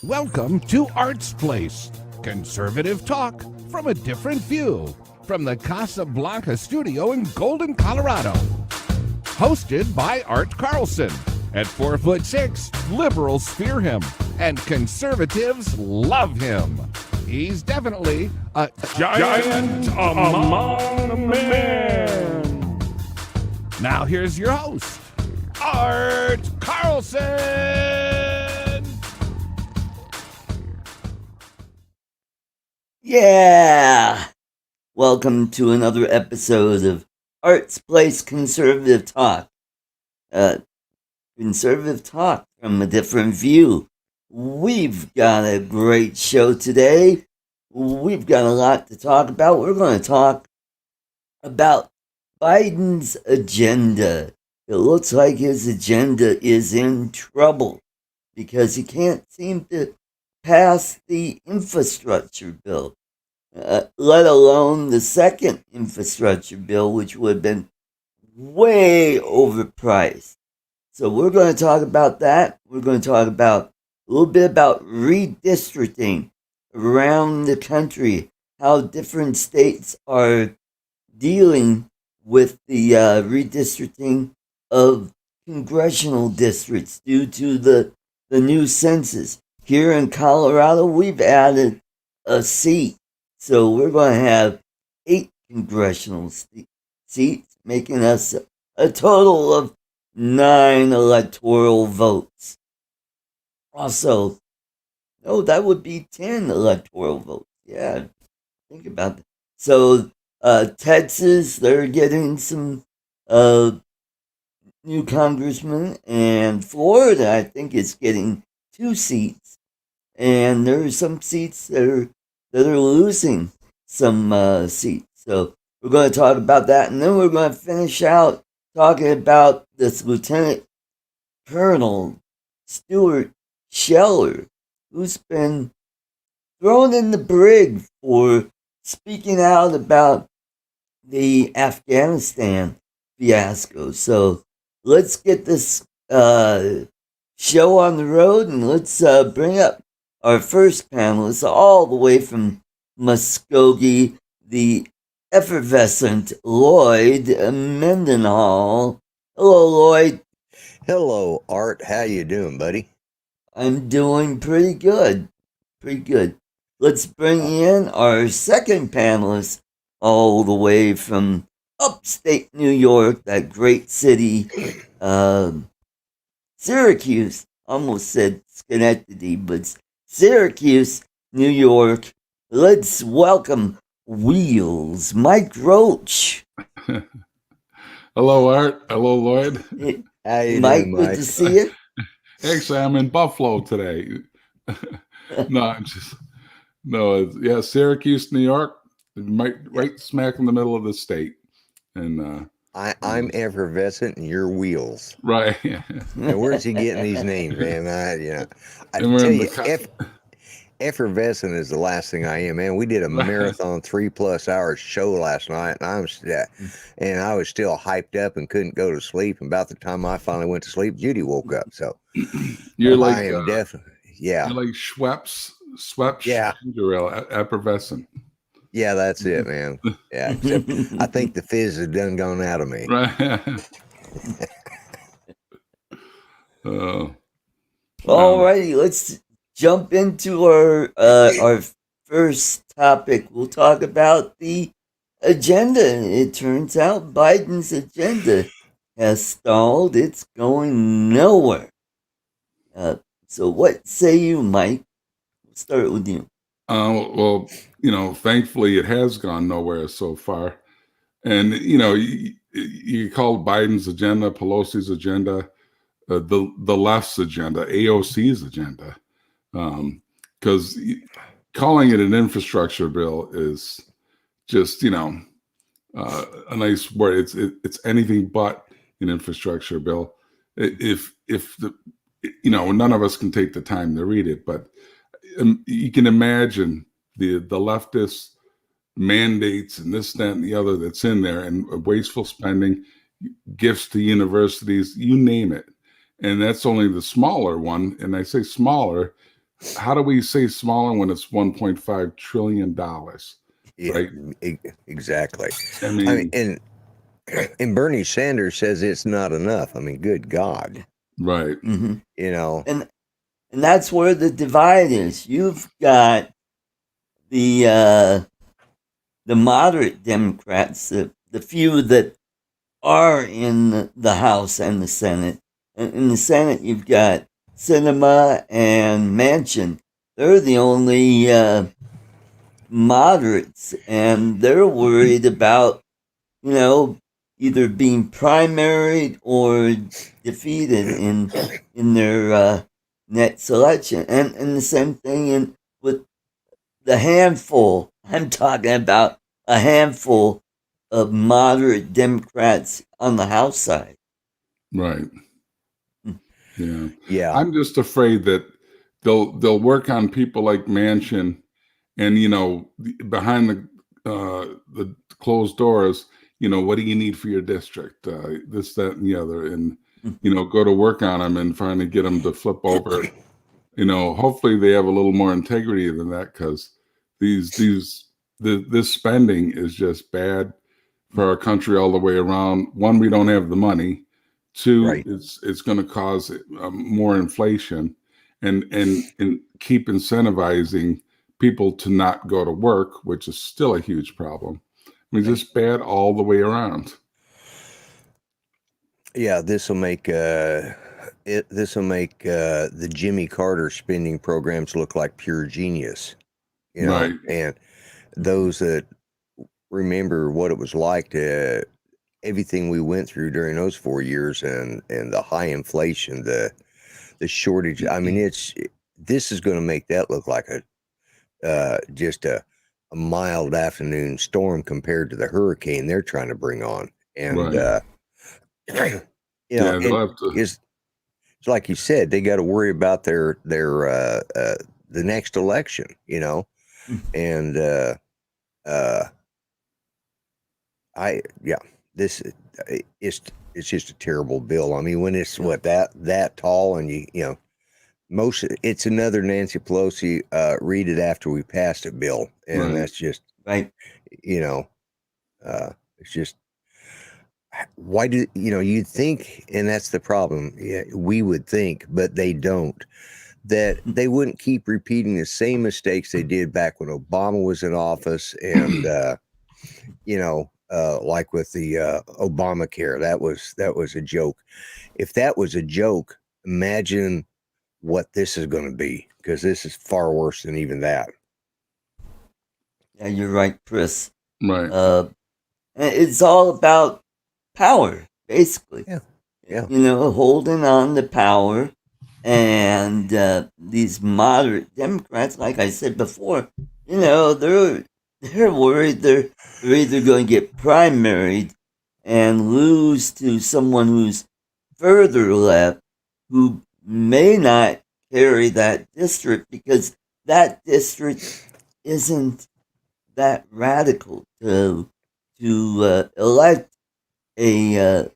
Welcome to Art's Place, conservative talk from a different view, from the Casablanca studio in Golden, Colorado. Hosted by Art Carlson. At 4'6", liberals fear him, and conservatives love him. He's definitely a giant among men. Now here's your host, Art Carlson. Yeah! Welcome to another episode of Art's Place Conservative Talk. Conservative talk from a different view. We've got a great show today. We've got a lot to talk about. We're going to talk about Biden's agenda. It looks like his agenda is in trouble because he can't seem to pass the infrastructure bill, let alone the second infrastructure bill, which would have been way overpriced. So we're going to talk about that. We're going to talk about a little bit about redistricting around the country, how different states are dealing with the redistricting of congressional districts due to the new census. Here in Colorado, we've added a seat. So we're going to have 8 congressional seats, making us a total of 9 electoral votes. Also, no, that would be 10 electoral votes. Yeah, think about that. So, Texas, they're getting some new congressmen, and Florida, I think, is getting 2 seats. And there are some seats that are losing some seats. So we're going to talk about that, and then we're going to finish out talking about this Lieutenant Colonel Stuart Scheller, who's been thrown in the brig for speaking out about the Afghanistan fiasco. So let's get this show on the road, and let's bring up our first panelist, all the way from Muskogee, the effervescent Lloyd Mendenhall. Hello, Lloyd. Hello, Art. How you doing, buddy? I'm doing pretty good. Let's bring in our second panelist, all the way from upstate New York, that great city, Syracuse. Almost said Schenectady, but Syracuse, New York. Let's welcome Wheels, Mike Roach. Hello, Art. Hello, Lloyd. How you Mike, doing, Mike? good to see you. Actually, I'm in Buffalo today. Syracuse, New York, right smack in the middle of the state. And I'm effervescent and you're Wheels. right. And where's he getting these names, man? I And we're tell in you, effervescent is the last thing I am, man. We did a marathon 3+ hour show last night, and I was still hyped up and couldn't go to sleep. And about the time I finally went to sleep, Judy woke up. So You're like, I am definitely, yeah. You're like Schweppes, Yeah. ginger ale, effervescent. Yeah, that's it, man. Yeah, except I think the fizz has done gone out of me. Right. All righty, let's jump into our first topic. We'll talk about the agenda. It turns out Biden's agenda has stalled. It's going nowhere. So what say you, Mike? We'll start with you. Well, thankfully it has gone nowhere so far. And, you call Biden's agenda, Pelosi's agenda, the left's agenda, AOC's agenda. Because calling it an infrastructure bill is just, a nice word. It's anything but an infrastructure bill. If none of us can take the time to read it, but you can imagine the leftist mandates and this, that, and the other that's in there, and wasteful spending, gifts to universities, you name it. And that's only the smaller one. And I say smaller how do we say smaller when it's $1.5 trillion? Yeah, Right. exactly. I I mean, mean, and Bernie Sanders says it's not enough. I mean, good God, right. Mm-hmm. you know. And that's where the divide is. You've got the moderate Democrats, the few that are in the House and the Senate. And in the Senate, you've got Sinema and Manchin. They're the only moderates, and they're worried about, either being primaried or defeated in their next election. And the same thing with the handful. I'm talking about a handful of moderate Democrats on the House side. Right. Yeah. Yeah, I'm just afraid that they'll work on people like Manchin, and behind the closed doors, what do you need for your district? This, that, and the other, and go to work on them and finally get them to flip over. Hopefully they have a little more integrity than that, because this spending is just bad for our country all the way around. One, we don't have the money. Two, right. it's going to cause more inflation, and keep incentivizing people to not go to work, which is still a huge problem. I mean, just bad all the way around. Yeah, this will make the Jimmy Carter spending programs look like pure genius, Right. And those that remember what it was like to everything we went through during those 4 years, and the high inflation, the shortage. I mean, this is going to make that look like just a mild afternoon storm compared to the hurricane they're trying to bring on. And Right. and they'll have to. it's like you said, they got to worry about their the next election, and this it's just a terrible bill. I mean, when it's that tall, and it's another Nancy Pelosi read it after we passed it bill, and Right. that's just Right. It's just, why do you'd think, and that's the problem. Yeah, we would think, but they don't, that they wouldn't keep repeating the same mistakes they did back when Obama was in office, and like with the Obamacare, that was a joke. If that was a joke, imagine what this is going to be, because this is far worse than even that. Yeah, you're right, Chris. Right. It's all about power, basically. Yeah. Holding on to power. And these moderate Democrats, like I said before, they're worried they're either going to get primaried and lose to someone who's further left, who may not carry that district, because that district isn't that radical to elect a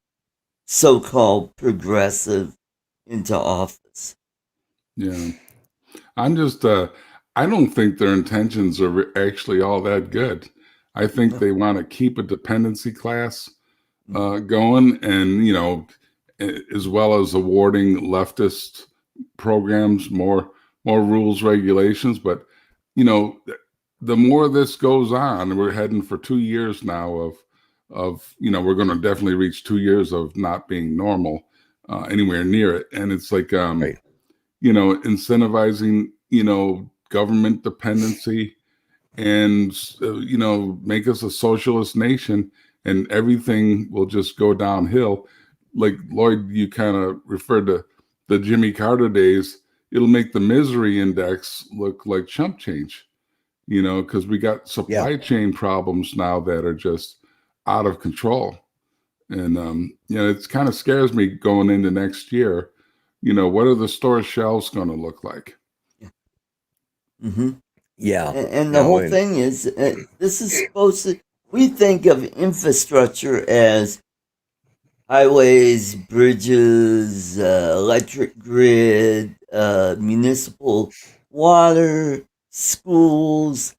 so-called progressive into office. Yeah. I'm just, I don't think their intentions are actually all that good. I think they want to keep a dependency class going, and, as well as awarding leftist programs more rules, regulations. But, the more this goes on, we're heading for 2 years now of we're going to definitely reach 2 years of not being normal anywhere near it. And it's like, Right. incentivizing, government dependency, and, make us a socialist nation, and everything will just go downhill. Like Lloyd, you kind of referred to the Jimmy Carter days. It'll make the misery index look like chump change, because we got supply chain problems now that are just out of control. And, it kind of scares me going into next year. What are the store shelves going to look like? Mm-hmm. Yeah. And the whole thing is, this is supposed to, we think of infrastructure as highways, bridges, electric grid, municipal water, schools,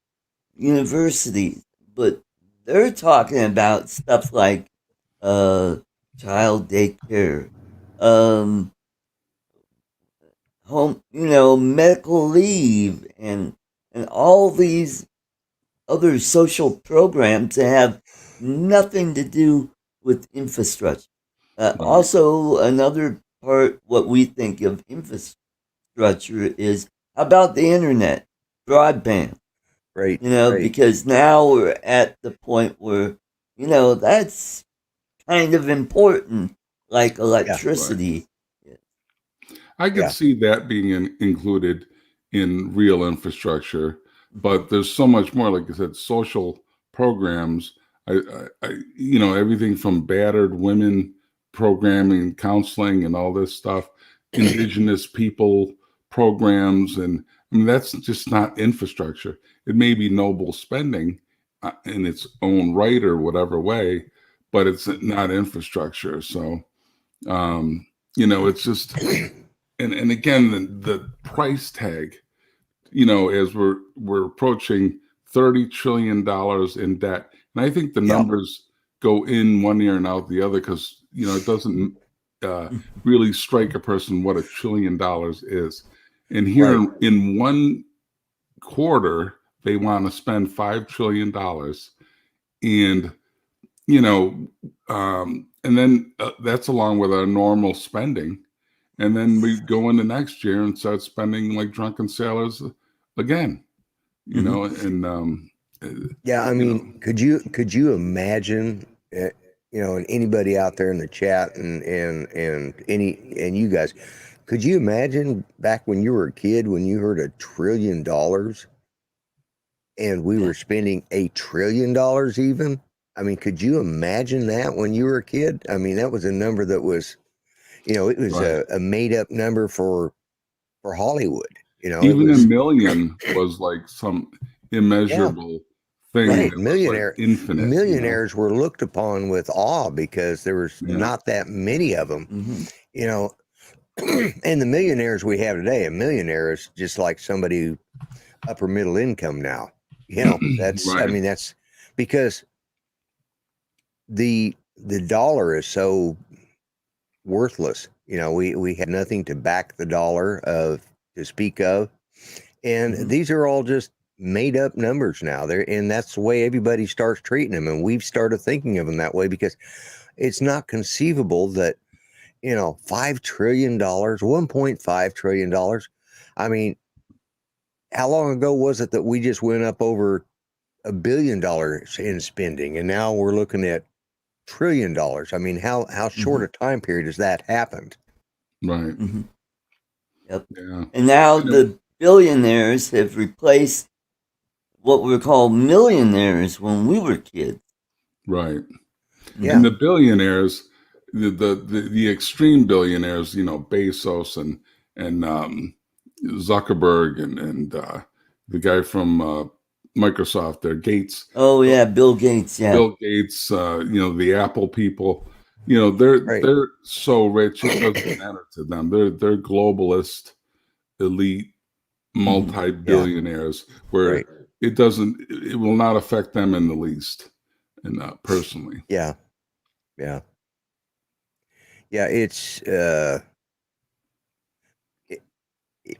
universities. But they're talking about stuff like child daycare, um, home, medical leave, and all these other social programs that have nothing to do with infrastructure. Right. Also, another part, what we think of infrastructure is how about the internet, broadband, Right. Right. because now we're at the point where, that's kind of important, like Yeah. Right. electricity. I could Yeah. see that being included in real infrastructure, but there's so much more. Like I said, social programs. Everything from battered women programming, counseling, and all this stuff, indigenous people programs, and I mean that's just not infrastructure. It may be noble spending in its own right or whatever way, but it's not infrastructure. So, it's just and again the price tag, as we're approaching $30 trillion in debt, and I think the Yeah. numbers go in one ear and out the other because it doesn't really strike a person what $1 trillion is. And here Right. in one quarter they want to spend $5 trillion, and and then that's along with our normal spending. And then we go into next year and start spending like drunken sailors again, Mhm. and Yeah. I mean, could you imagine, and anybody out there in the chat and you guys, could you imagine back when you were a kid when you heard $1 trillion and we Yeah. were spending $1 trillion even? I mean, could you imagine that when you were a kid? I mean, that was a number that was, it was right. a made up number for Hollywood. It Even a was, million was like some yeah, immeasurable thing right. that was like infinite. Millionaires were looked upon with awe because there was Yeah, not that many of them, Hmm. you know. And the millionaires we have today, a millionaire is just like somebody upper middle income now. I right, mean, that's because the dollar is so worthless. We have nothing to back the dollar of to speak of. And Hmm. these are all just made up numbers now. And that's the way everybody starts treating them. And we've started thinking of them that way because it's not conceivable that, $5 trillion, $1.5 trillion. I mean, how long ago was it that we just went up over $1 billion in spending? And now we're looking at $1 trillion. I mean, how short Hmm. a time period has that happened? right. Hmm. Yep. Yeah, And now and the billionaires have replaced what were called millionaires when we were kids. right. Yeah. And Hmm. the billionaires, the extreme billionaires, Bezos and Zuckerberg and the guy from Microsoft, there, Gates, Oh yeah, Bill Gates. Yeah. Bill Gates, the Apple people, they're Right. they're so rich it doesn't matter to them. They're globalist, elite, Hmm. Yeah. multi-billionaires where Right. it will not affect them in the least, and personally. Yeah. Yeah. Yeah. It's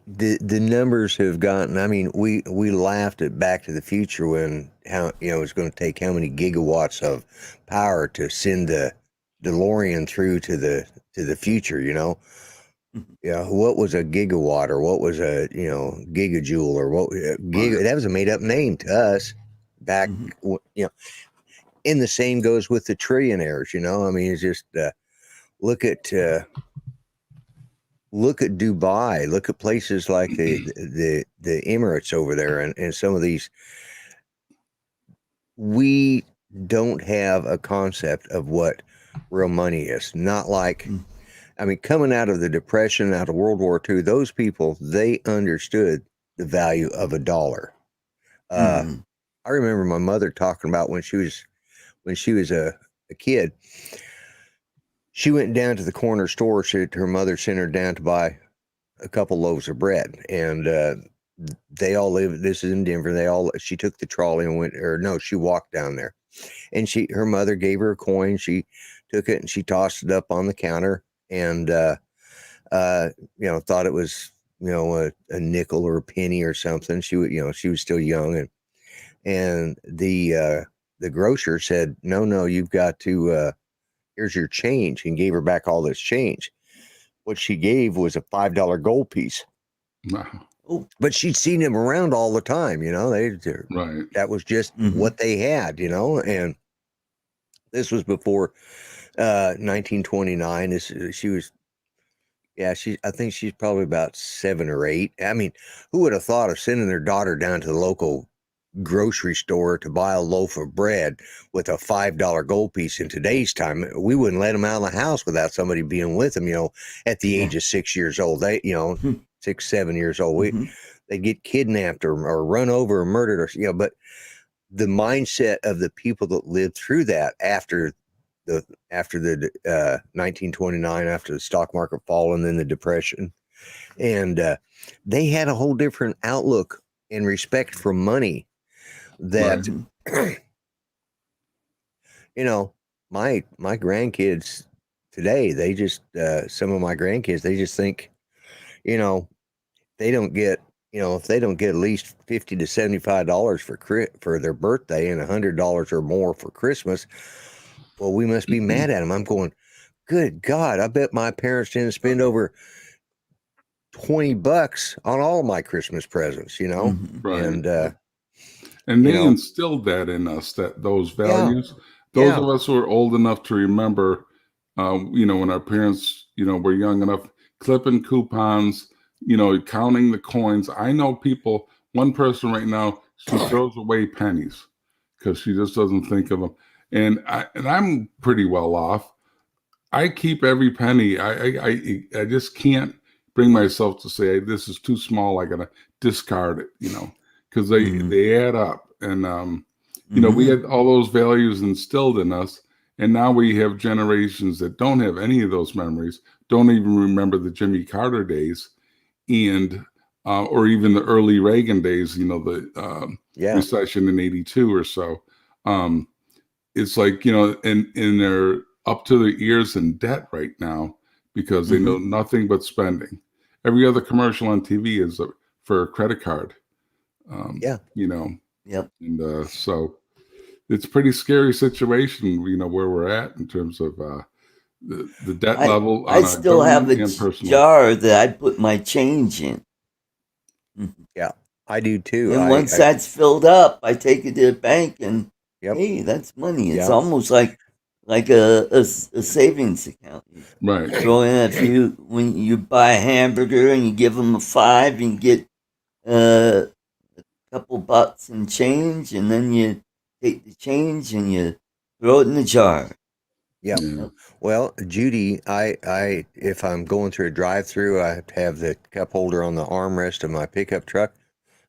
the numbers have gotten. I mean, we laughed at Back to the Future when how it's going to take how many gigawatts of power to send the DeLorean through to the future. Yeah, what was a gigawatt or what was a gigajoule or what Right. that was a made up name to us back. Hmm. And the same goes with the trillionaires. I mean, it's just look at look at Dubai, look at places like the Emirates over there, and some of these. We don't have a concept of what real money is. Not like, I mean, coming out of the Depression, out of World War II, those people, they understood the value of a dollar. Hmm. I remember my mother talking about when she was a kid. She went down to the corner store. Her mother sent her down to buy a couple loaves of bread, and they all live. This is in Denver. She took the trolley and went, or no, she walked down there, and her mother gave her a coin. She took it and she tossed it up on the counter, and thought it was a nickel or a penny or something. She was still young, and the grocer said, no, you've got to. Here's your change, and gave her back all this change. What she gave was a $5 gold piece. Wow. But she'd seen him around all the time, Right. That was just what they had, and this was before 1929. I think she's probably about 7 or 8. I mean, who would have thought of sending their daughter down to the local grocery store to buy a loaf of bread with a $5 gold piece? In today's time, we wouldn't let them out of the house without somebody being with them, at the age of 6 years old. 6, 7 years old. They'd get kidnapped or run over or murdered, or but the mindset of the people that lived through that after the 1929, after the stock market fall and then the Depression, and they had a whole different outlook and respect for money that my grandkids today, they just some of my grandkids, they just think they don't get if they don't get at least $50 to $75 for their birthday and $100 or more for Christmas, well, we must be mad at them. I'm going, good God, I bet my parents didn't spend over $20 on all my Christmas presents, Right. And they instilled that in us, those values. Those of us who are old enough to remember, when our parents, were young enough, clipping coupons, counting the coins. I know people, one person right now, she throws away pennies because she just doesn't think of them. And I'm pretty well off. I keep every penny. I just can't bring myself to say, hey, this is too small. I gotta discard it, because they add up. And we had all those values instilled in us, and now we have generations that don't have any of those memories, don't even remember the Jimmy Carter days, and or even the early Reagan days. The recession in '82 or so. It's like and they're up to their ears in debt right now because they know nothing but spending. Every other commercial on TV is for a credit card. Yep. And so it's a pretty scary situation, where we're at in terms of the debt level. I still have a jar that I put my change in. Yeah, I do too. And once that's filled up, I take it to the bank and hey, that's money. It's almost like a savings account. Right. Throw in when you buy a hamburger and you give them a $5 and you get a couple bucks in change, and then you take the change and you throw it in the jar. Yeah. Well, Judy, I if I'm going through a drive-through, I have the cup holder on the armrest of my pickup truck.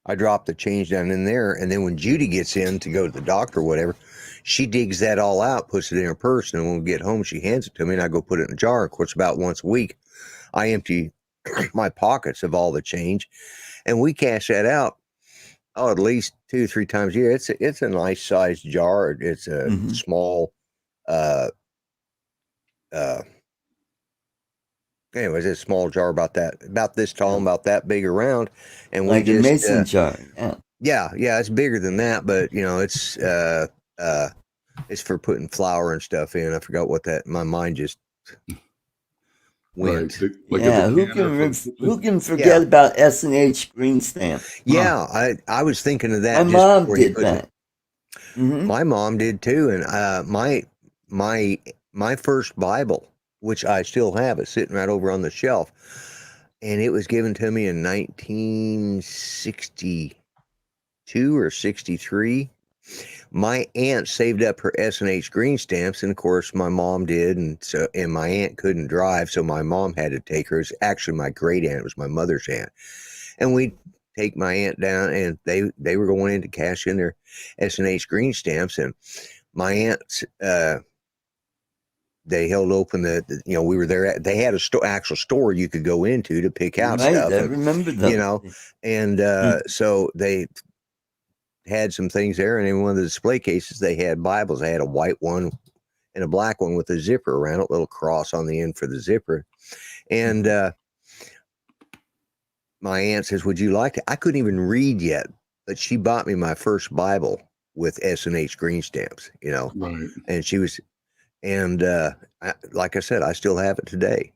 I drop the change down in there, and then when Judy gets in to go to the doctor or whatever, she digs that all out, puts it in her purse, and when we get home, she hands it to me, and I go put it in a jar. Of course, about once a week, I empty my pockets of all the change, and we cash that out. At least 2 or 3 times a year. It's a nice sized jar. It's a small. Anyways, it's a small jar about this tall, about that big around, and like we just a mason jar. Yeah, it's bigger than that, but it's for putting flour and stuff in. I forgot what that. My mind just went. Right. Who can forget about S&H green stamp? Yeah, I was thinking of that. My mom did that. My mom did too, and my first Bible, which I still have, is sitting right over on the shelf, and it was given to me in 1962 or 63. My aunt saved up her S&H green stamps, and of course my mom did, and my aunt couldn't drive, so my mom had to take her. It's actually my great aunt, it was my mother's aunt, and we take my aunt down, and they were going in to cash in their S&H green stamps, and my aunt they held open we were there. They had a actual store you could go into to pick out Right, stuff. I And, remember them. and so they had some things there. And in one of the display cases, they had Bibles. They had a white one and a black one with a zipper around it, little cross on the end for the zipper. And my aunt says, "Would you like it?" I couldn't even read yet, but she bought me my first Bible with S&H green stamps, Right. and she was, and like I said, I still have it today.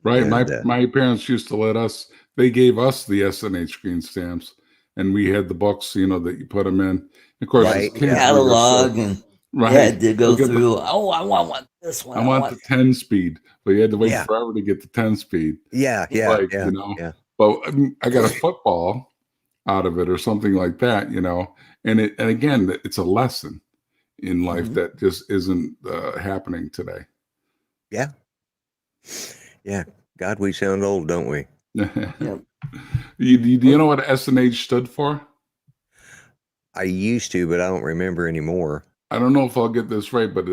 Right. And, My parents used to let us, they gave us the S&H green stamps, and we had the books, that you put them in. Of course, Right, as kids, we were Catalog, and right. you had to go Look at through. Oh, I want this one. I want the 10 speed, but you had to wait Yeah. forever to get the 10 speed. yeah, Like, yeah. but I got a football out of it or something like that, and again, it's a lesson in life that just isn't happening today. Yeah. God, we sound old, don't we? Yeah. Do you know what S&H stood for? I used to, but I don't remember anymore. I don't know if I'll get this right, but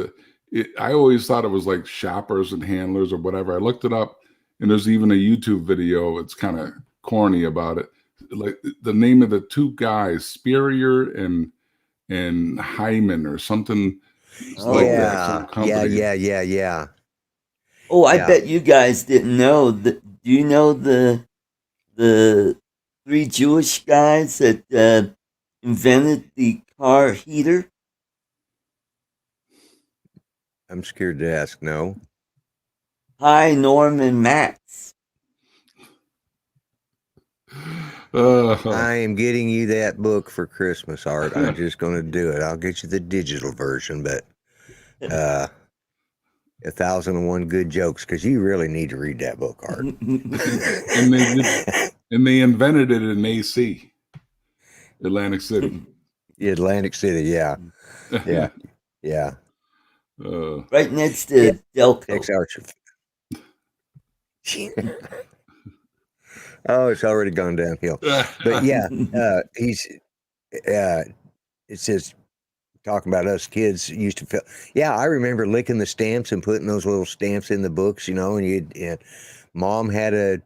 I always thought it was like shoppers and handlers or whatever. I looked it up, and there's even a YouTube video. It's kind of corny about it. Like the name of the two guys, Spurrier and Hyman or something like that. Some company. Yeah. Oh, I Yeah. bet you guys didn't know that. Do you know the three Jewish guys that invented the car heater? I'm scared to ask. No. Hi, Norm and Max. I am getting you that book for Christmas, Art. I'm just going to do it. I'll get you the digital version, but 1,001 Good Jokes, because you really need to read that book, Art. and they invented it in AC, Atlantic City. Atlantic City, yeah. Right next to Delco. Ex-Archer. Oh, it's already gone downhill. But yeah, it says, talking about us kids used to feel. Yeah, I remember licking the stamps and putting those little stamps in the books, and Mom had a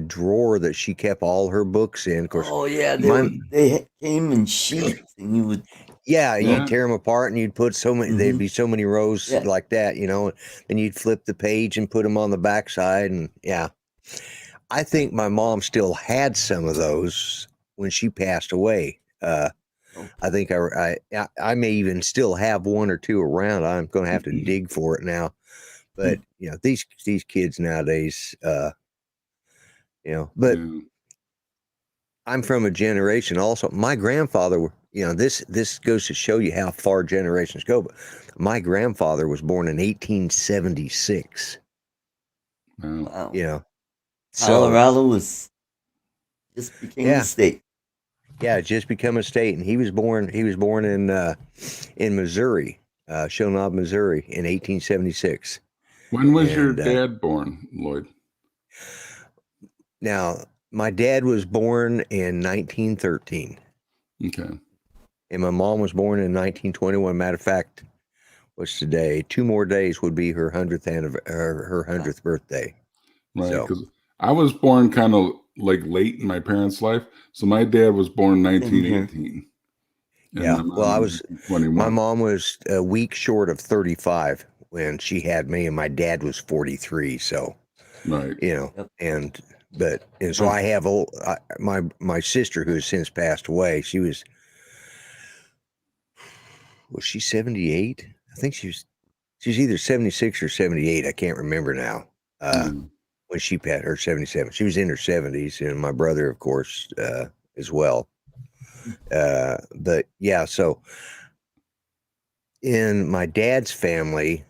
drawer that she kept all her books in. Of course. Oh yeah, they came in sheets, and you would. Yeah, you'd tear them apart, and you'd put so many. There'd be so many rows like that, and you'd flip the page and put them on the backside, and I think my mom still had some of those when she passed away. I think I may even still have one or two around. I'm going to have to dig for it now. But these kids nowadays, but I'm from a generation also. My grandfather, this goes to show you how far generations go. But my grandfather was born in 1876. Wow. Colorado was just became a state. Yeah, it just become a state, and he was born in Missouri, Shonab, Missouri, in 1876. When was your dad born, Lloyd? Now, my dad was born in 1913. Okay. And my mom was born in 1921. Matter of fact, what's today? 2 more days would be her 100th birthday. Right, because I was born kind of like late in my parents' life. So my dad was born 1918. Yeah, well, my mom was a week short of 35 when she had me, and my dad was 43. So, right, and so I have my sister, who has since passed away. Was she 78? I think she's either 76 or 78. I can't remember now. When she passed, her 77. She was in her 70s, and my brother, of course, as well. But yeah, so in my dad's family,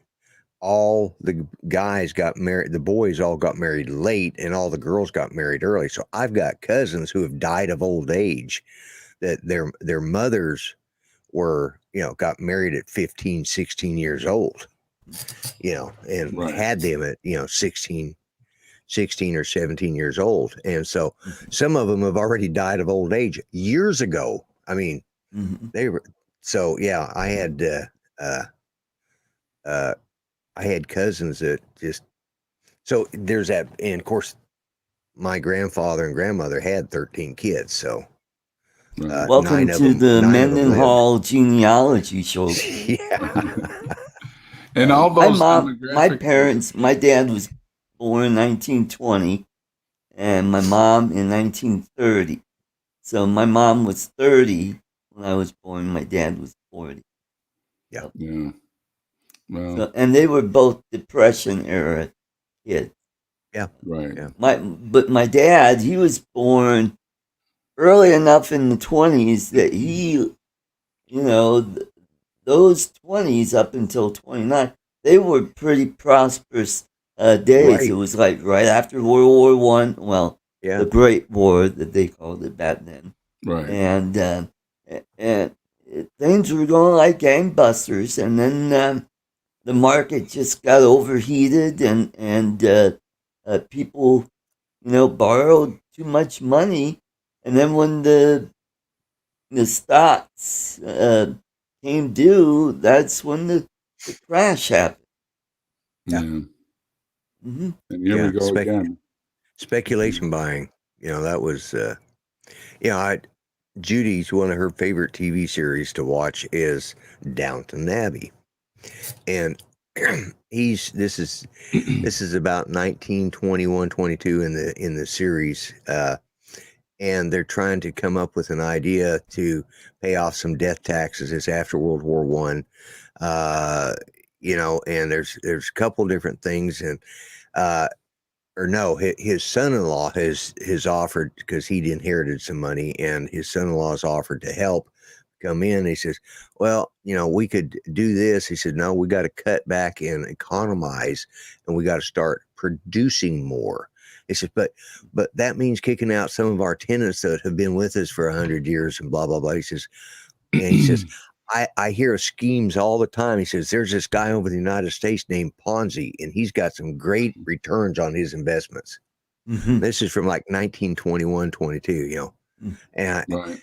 all the guys got married, the boys all got married late, and all the girls got married early. So I've got cousins who have died of old age, that their mothers were, got married at 15, 16 years old, and had them at, 16 or 17 years old. And so some of them have already died of old age years ago. I mean, they were, so yeah, I had I had cousins that just, so there's that. And of course, my grandfather and grandmother had 13 kids. So Right. Welcome to the nine of them lived. Mendenhall genealogy show. Yeah. And all My those mom, my demographic parents, my dad was born in 1920, and my mom in 1930. So my mom was 30 when I was born. My dad was 40. Yeah. Yeah. Well, So, and they were both Depression era kids. Yeah. right. Yeah. But my dad, he was born early enough in the 20s that he, you know, those 20s up until 29, they were pretty prosperous days. Right. It was like right after World War One. Well, Yeah. the Great War that they called it back then, Right. and things were going like gangbusters, and then the market just got overheated, and people, borrowed too much money, and then when the stocks came due, that's when the crash happened. Yeah. Yeah. Hmm. And here Yeah. we go again. Speculation buying. That was, Judy's one of her favorite TV series to watch is Downton Abbey. And this is about 1921, 22 in the series. And they're trying to come up with an idea to pay off some death taxes. It's after World War One, and there's a couple different things, and or no, his son-in-law has offered, because he'd inherited some money, and his son-in-law has offered to help come in. He says, well, we could do this. He said, no, we got to cut back and economize, and we got to start producing more. He says, but that means kicking out some of our tenants that have been with us for 100 years and blah, blah, blah. He says, I hear schemes all the time. He says, there's this guy over in the United States named Ponzi, and he's got some great returns on his investments. Mm-hmm. This is from like 1921, 22, And Right.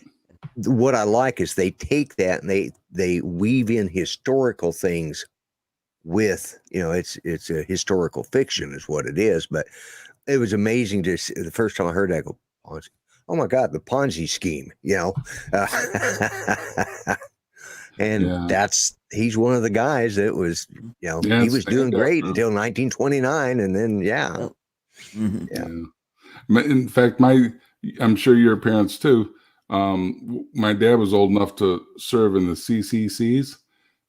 what I like is they take that and they weave in historical things with, it's a historical fiction is what it is. But it was amazing to see, the first time I heard that, I go, Ponzi. Oh my God, the Ponzi scheme, And Yeah. he's one of the guys that was, Yeah, he was doing stand up great now. until 1929. And then, Oh. Mm-hmm. Yeah. In fact, I'm sure your parents too. My dad was old enough to serve in the CCCs,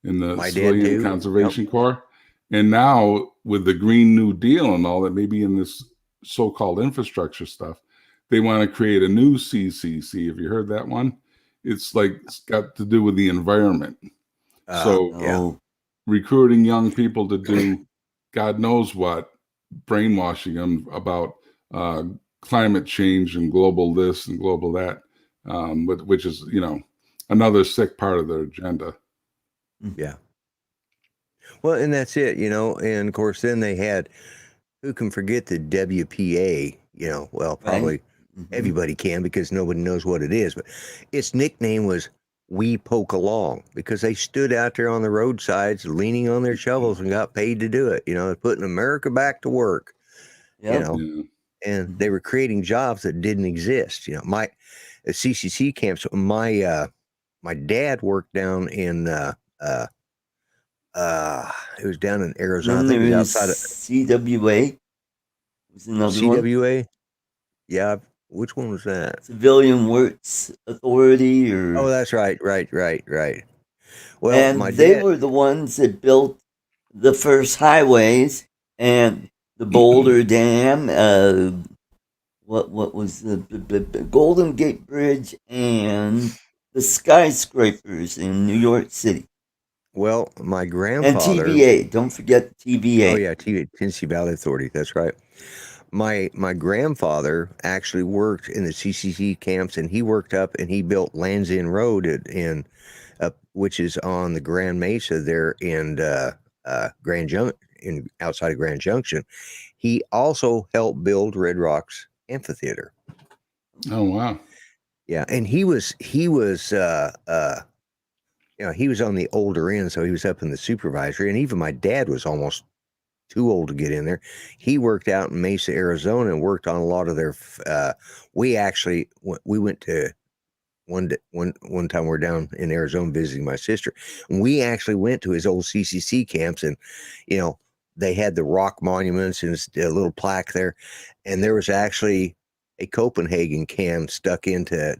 in the My dad Civilian too. Conservation Corps. And now with the Green New Deal and all that, maybe in this so-called infrastructure stuff, they want to create a new CCC. Have you heard that one? It's got to do with the environment. So Oh. recruiting young people to do God knows what, brainwashing them about climate change and global this and global that, which is, another sick part of their agenda. Yeah. Well, and that's it, and of course, then they had, who can forget the WPA, well, probably Right. Mm-hmm. everybody can because nobody knows what it is, but its nickname was We Poke Along because they stood out there on the roadsides leaning on their shovels and got paid to do it, putting America back to work, Yep. Yeah. and they were creating jobs that didn't exist. My CCC camps, my dad worked down in, it was down in Arizona. Then I think it there was is outside of CWA. Was another one. CWA. Yeah, which one was that? Civilian Works Authority, or Oh, that's right. Well, and my they dad. were the ones that built the first highways and the Boulder Dam. What was the Golden Gate Bridge and the skyscrapers in New York City, Well, my and grandfather. TVA. Don't forget TVA. Oh yeah, Tennessee Valley Authority. That's right. My grandfather actually worked in the CCC camps, and he worked up and he built Lands End Road which is on the Grand Mesa there in Grand Junction, outside of Grand Junction. He also helped build Red Rocks Amphitheater. Oh, wow. Yeah, and he was he was on the older end, so he was up in the supervisory, and even my dad was almost too old to get in there. He worked out in Mesa, Arizona, and worked on a lot of their. We went to one time we were down in Arizona visiting my sister, and we actually went to his old CCC camps, and they had the rock monuments and a little plaque there, and there was actually a Copenhagen can stuck into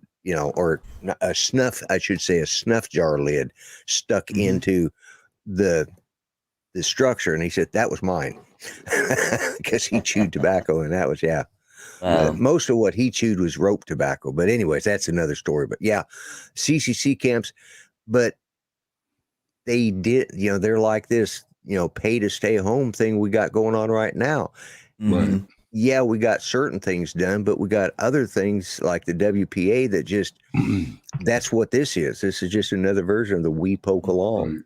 or a snuff, I should say, a snuff jar lid stuck into the structure, and he said that was mine because he chewed tobacco, and that was most of what he chewed was rope tobacco. But anyways, that's another story. But yeah, CCC camps, but they did, they're like this, pay to stay home thing we got going on right now. Right. Yeah, we got certain things done, but we got other things like the WPA that just that's what this is. This is just another version of the we poke along. Right.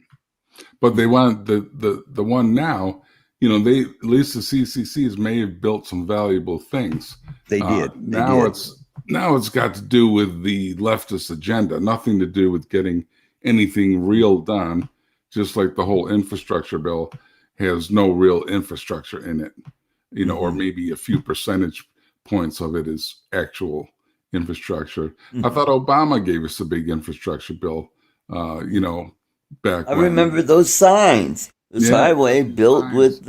But they want the one now, they, at least the CCCs may have built some valuable things. They did. Now it's got to do with the leftist agenda, nothing to do with getting anything real done. Just like the whole infrastructure bill has no real infrastructure in it, or maybe a few percentage points of it is actual infrastructure. I thought Obama gave us a big infrastructure bill, back I when. remember those signs. This highway built with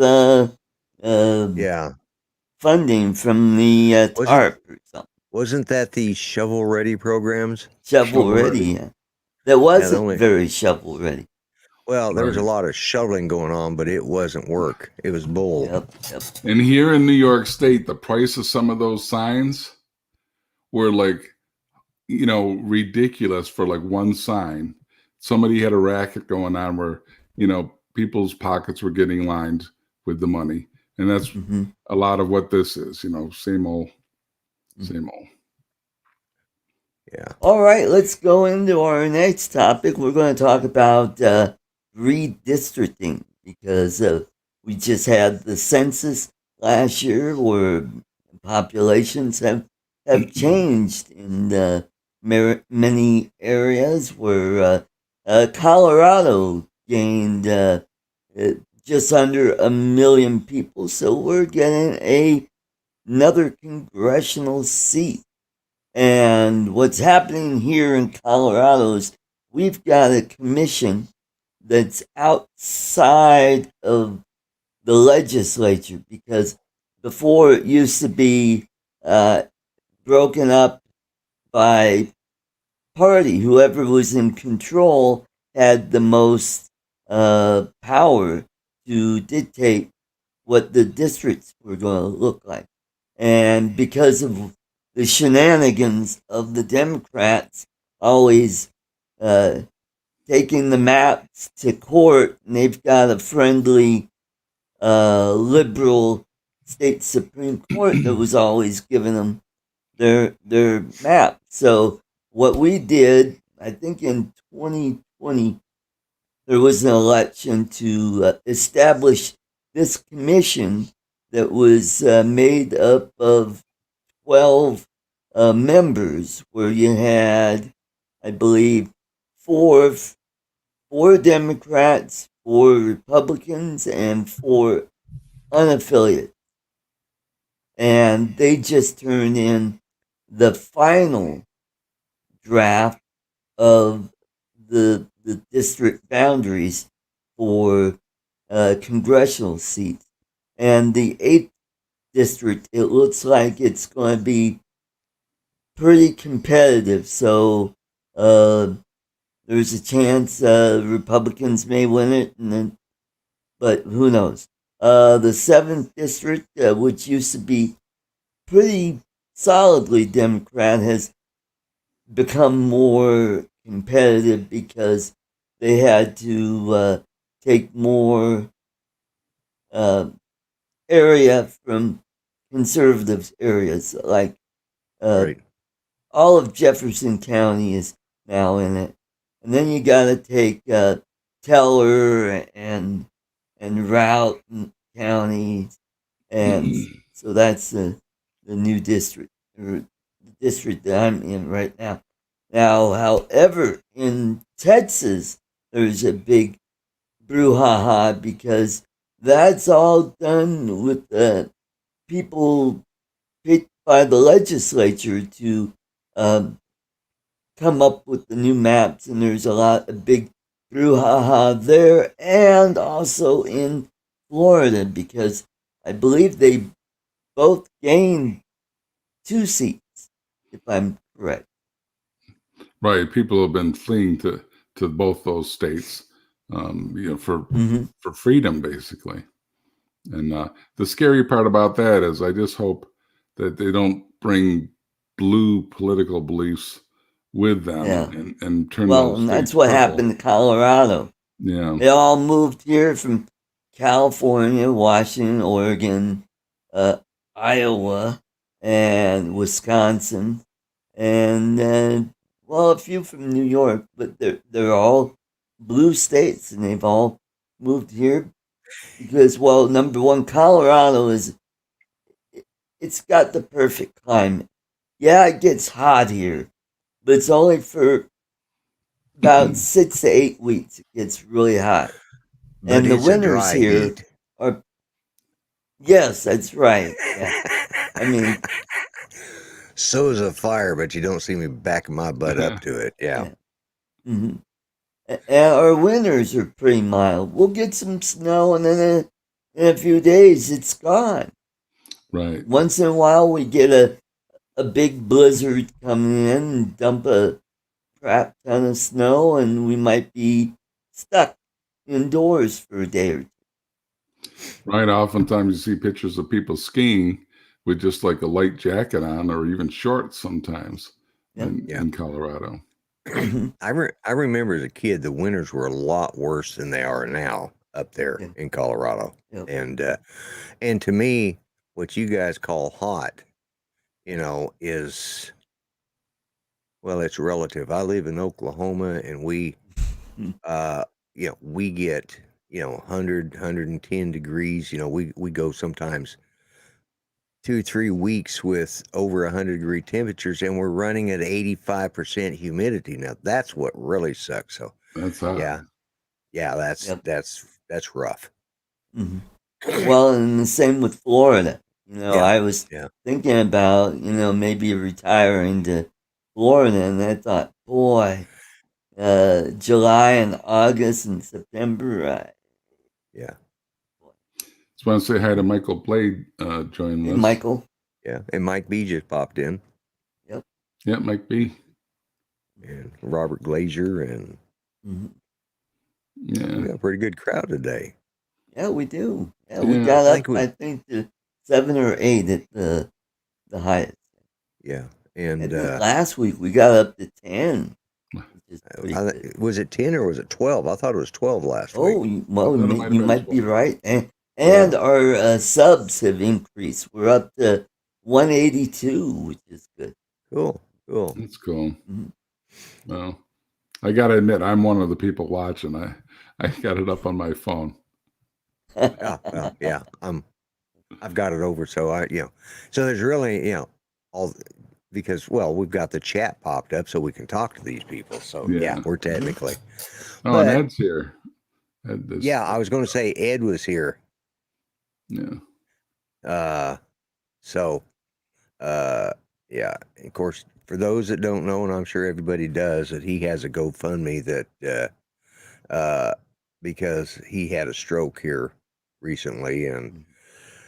funding from the TARP or something. Wasn't that the shovel ready programs? Shovel ready, yeah. That wasn't very shovel ready. Well, there was a lot of shoveling going on, but it wasn't work. It was bull. Yep. And here in New York State, the price of some of those signs were ridiculous for one sign. Somebody had a racket going on where, people's pockets were getting lined with the money. And that's a lot of what this is, same old. Yeah. All right, let's go into our next topic. We're going to talk about redistricting because we just had the census last year where populations have changed in many areas where Colorado gained just under 1 million people. So we're getting another congressional seat. And what's happening here in Colorado is we've got a commission that's outside of the legislature because before it used to be broken up by party. Whoever was in control had the most power to dictate what the districts were going to look like. And because of the shenanigans of the Democrats always taking the maps to court, and they've got a friendly liberal state Supreme Court that was always giving them their map. So what we did, I think in 2020, there was an election to establish this commission that was made up of 12 members, where you had, I believe, four Democrats, 4 Republicans, and 4 unaffiliated. And they just turned in the final draft of the district boundaries for congressional seats. And the 8th district, it looks like it's going to be pretty competitive. So there's a chance Republicans may win it, but who knows? The 7th district, which used to be pretty solidly Democrat, has become more competitive because they had to take more area from conservative areas. Like all of Jefferson County is now in it. And then you got to take Teller and Routt County. And so that's the new district, or the district that I'm in right now. Now, however, in Texas, there's a big brouhaha because that's all done with the people picked by the legislature to um, come up with the new maps, and there's a big brouhaha there, and also in Florida because I believe they both gained 2 seats, if I'm correct. Right. People have been fleeing to both those states, for freedom, basically. And the scary part about that is I just hope that they don't bring blue political beliefs with them and turn those and that's states what purple. happened to Colorado. Yeah. They all moved here from California, Washington, Oregon, Iowa, and Wisconsin, and a few from New York, but they're all blue states, and they've all moved here because, well, number one, Colorado it's got the perfect climate. Yeah, it gets hot here, but it's only for about 6 to 8 weeks. It gets really hot, But and the it's a winters dry here heat. are. Yes, that's right. Yeah, I mean, So is a fire, but you don't see me backing my butt up to it. Yeah. hmm And our winters are pretty mild. We'll get some snow, and then in a few days, it's gone. Right. Once in a while, we get a big blizzard coming in and dump a crap ton of snow, and we might be stuck indoors for a day or two. Right. Oftentimes you see pictures of people skiing with just like a light jacket on or even shorts sometimes in Colorado. I remember as a kid, the winters were a lot worse than they are now up there in Colorado. And to me, what you guys call hot, is, well, it's relative. I live in Oklahoma, and we get 100, 110 degrees. We go sometimes 2-3 weeks with over 100-degree temperatures, and we're running at 85% humidity. Now that's what really sucks. So that's hot. That's rough. Well, and the same with Florida. I was thinking about maybe retiring to Florida, and I thought, boy, July and August and September. Just want to say hi to Michael Blade joining us. Michael. Yeah, and Mike B just popped in. Yep. Yeah, Mike B. And Robert Glazier, and we got a pretty good crowd today. Yeah, we do. Yeah, we got up, I think, to 7 or 8 at the highest. Yeah, and last week we got up to 10. Was it 10 or was it 12? I thought it was 12 last week. Oh, well, you might be right. And our subs have increased. We're up to 182, which is good. Cool. That's cool. Well, I got to admit, I'm one of the people watching. I got it up on my phone. Yeah. I've got it over. So so there's really, all, because, well, we've got the chat popped up so we can talk to these people. So we're technically. Oh, and Ed's here. I was going to say Ed was here. Yeah. Of course, for those that don't know, and I'm sure everybody does, that he has a GoFundMe that because he had a stroke here recently, and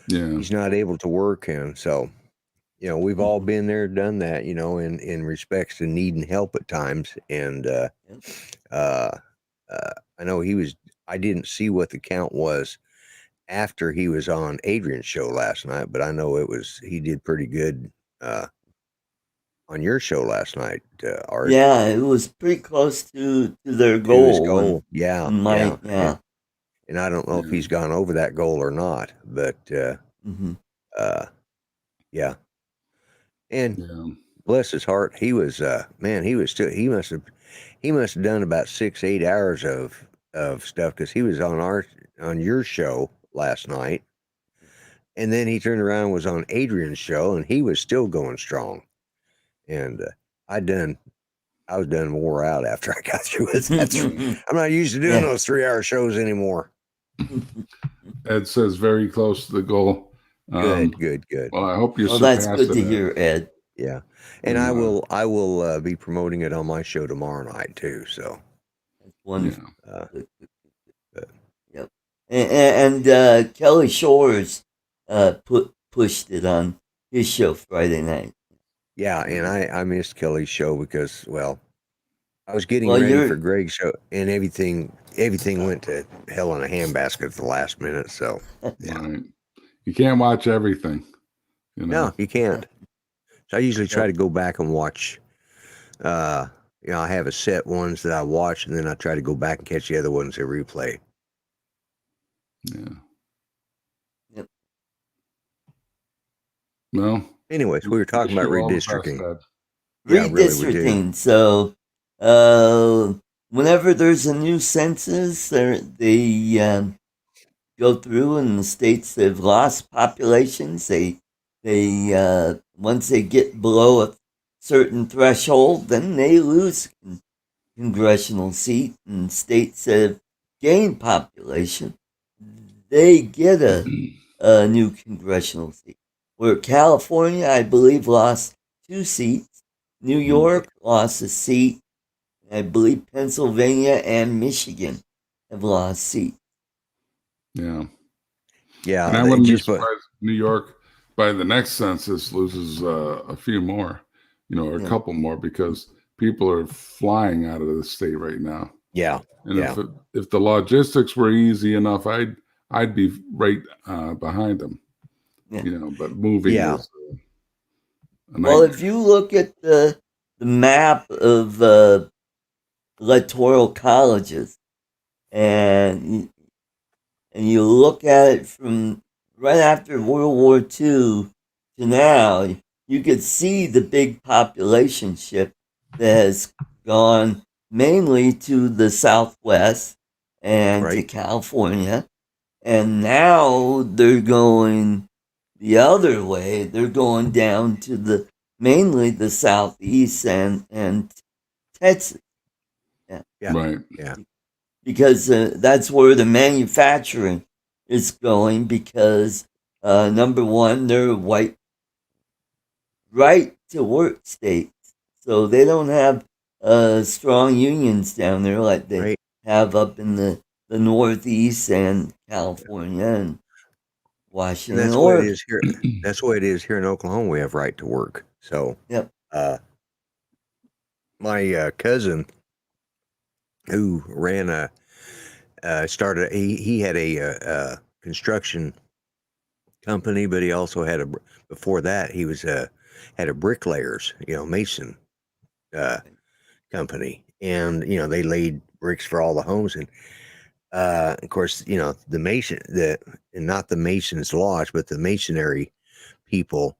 he's not able to work, and so we've all been there, done that, in respects to needing help at times, and I know I didn't see what the count was after he was on Adrian's show last night, but I know he did pretty good on your show last night, Art. Yeah, it was pretty close to their goal. His goal. And I don't know if he's gone over that goal or not, but and bless his heart, he was he must have done about 6-8 hours of stuff, because he was on your show last night, and then he turned around and was on Adrian's show, and he was still going strong. And I done I was done wore out after I got through with that. I'm not used to doing those 3-hour shows anymore. Ed says very close to the goal. Good. Well, I hope you Well, surpass that's good it, to Ed. hear, Ed. Yeah, and I will be promoting it on my show tomorrow night too. So That's wonderful. yeah. Yep. And Kelly Shores pushed it on his show Friday night. Yeah, and I missed Kelly's show because, well, I was getting ready for Greg's show, and everything went to hell in a handbasket at the last minute. So yeah, Right. You can't watch everything. No, you can't. So I usually try to go back and watch. I have a set ones that I watch, and then I try to go back and catch the other ones that replay. Yeah. Yep. Well, anyways, we were talking about redistricting. Redistricting. So, whenever there's a new census, they go through, and the states that have lost populations, they once they get below a certain threshold, then they lose congressional seat, and states that have gained population, they get a new congressional seat. Where California, I believe, lost 2 seats. New York lost a seat. I believe Pennsylvania and Michigan have lost seats. Yeah. Yeah. And I wouldn't be surprised if New York, by the next census, loses a few more, or a couple more, because people are flying out of the state right now. Yeah. And if the logistics were easy enough, I'd be right behind them. Yeah. But moving is well, if you look at the map of electoral colleges, and you look at it from right after World War II to now, you could see the big population shift that has gone mainly to the Southwest and to California. And now they're going the other way. They're going down to mainly the Southeast and Texas. Yeah. Right. Yeah. Because that's where the manufacturing is going, because number one, they're white right to work states. So they don't have strong unions down there like they have up in the Northeast and California and Washington. And that's what it is here. That's what it is here in Oklahoma. We have right to work. So my cousin, who ran he had a construction company, but he also had before that he was had a bricklayers, mason company, and they laid bricks for all the homes, and of course the mason and not the Masons Lodge, but the masonry people,